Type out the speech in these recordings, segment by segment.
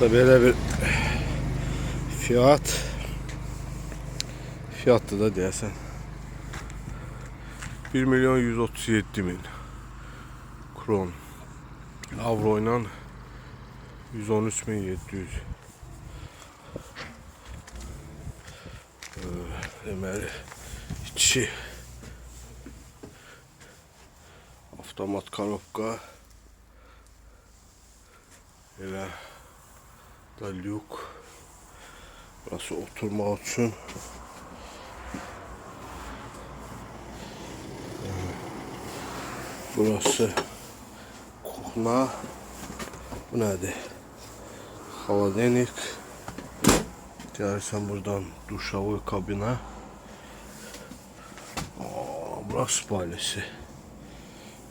Da böyle bir fiyatı da deyəsən 1.137.000 kron, avro ilə 113.700. Deməli içi avtomat korobka, elə da lük, burası oturmaq üçün. Burası kuxna. Bu nədir? Haladenik. Gəlirsən buradan duşavoy kabina. Burası spalnisi.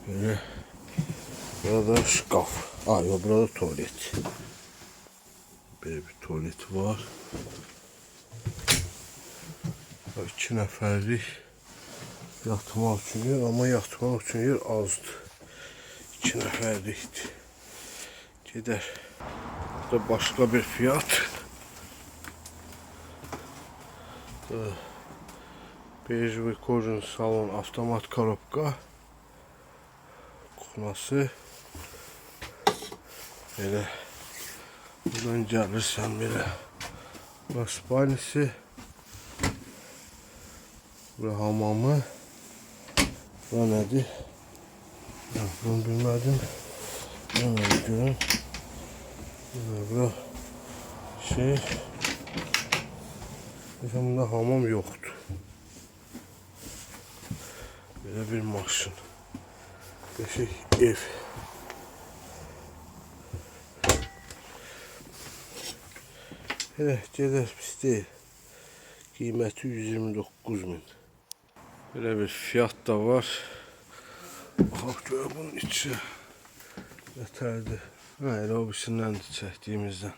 Böyle. Burada şkaf. Yok, burada tuvalet. Böyle bir tuvalet var. 2 nəfərlik yatmaq üçün yer, ama yatmaq üçün yer azdır. 2 nəfərlikdir. Gedər. Burada başka bir fiyat. Bejvi Kojun salon avtomat korobka. Kuxnası. Böyle. Buradan gəlirsən belə. Burası spalnisi. Burası hamamı. Bura nədir? Bunu bilmədim. Bunu görün. Bura şey. Bunda hamam yoktu. Böyle bir maşın. Beşik ev. Evet, gedər pis deyil. Qiyməti 129.000. Böyle bir fiyat da var. Bak gör bunun içi. Yeterli. Elə o birisindəndir çəkdiyimizdən.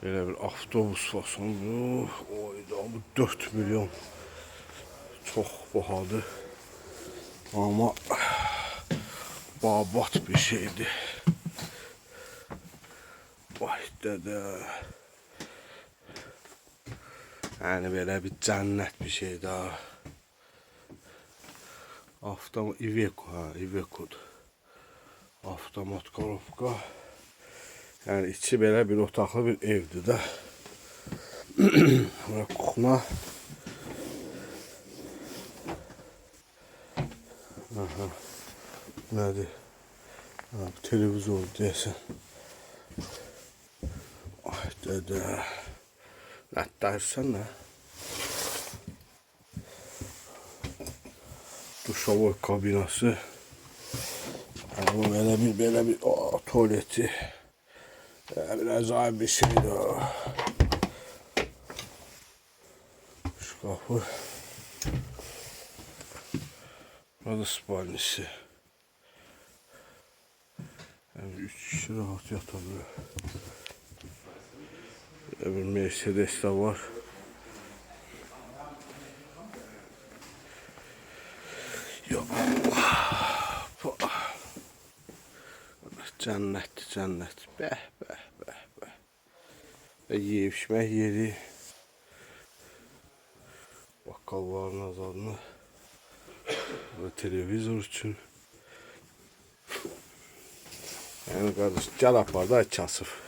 Böyle bir avtobus fasonu. Oyda bu 4 milyon. Çok bahadır. Ama babat bir şeydi. Vay dede. Yani böyle bir cennet bir şey daha. Avtomat Iveco, Iveco'dur. Avtomat korobka. Yani içi böyle bir otaqlı bir evdir də. Bura kuxna. Aha. Nədir? Televizor deyəsən. Ay dədə. Nə dərsən nə? Duşavoy kabinası. Yani böyle bir tuvaleti. Biraz daha bir şeydi o. Şkafı. Burada spalnisi. Yani 3 kişi rahat yatabilir. Bir Mercedes de var. Ya Allah. Cennet, cennet. Bəh, bəh, bəh, bəh. Və yeyib içmək yeri. Bakkalların azadını. Ve televizor için. Yani kardeş gel apar da kasıf.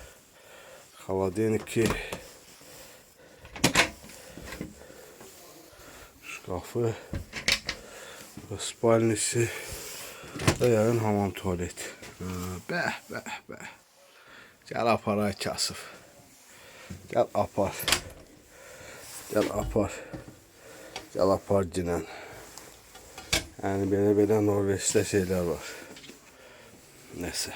Haladeniki. Şkafı. Spalnisi. Ve yarın hamam tuvaleti. Bəh, bəh, bəh. Gel apar ay kasıf. Gel apar. Gel apar. Gel apar cinən. Yani belə Norveç'te şeyler var. Neyse.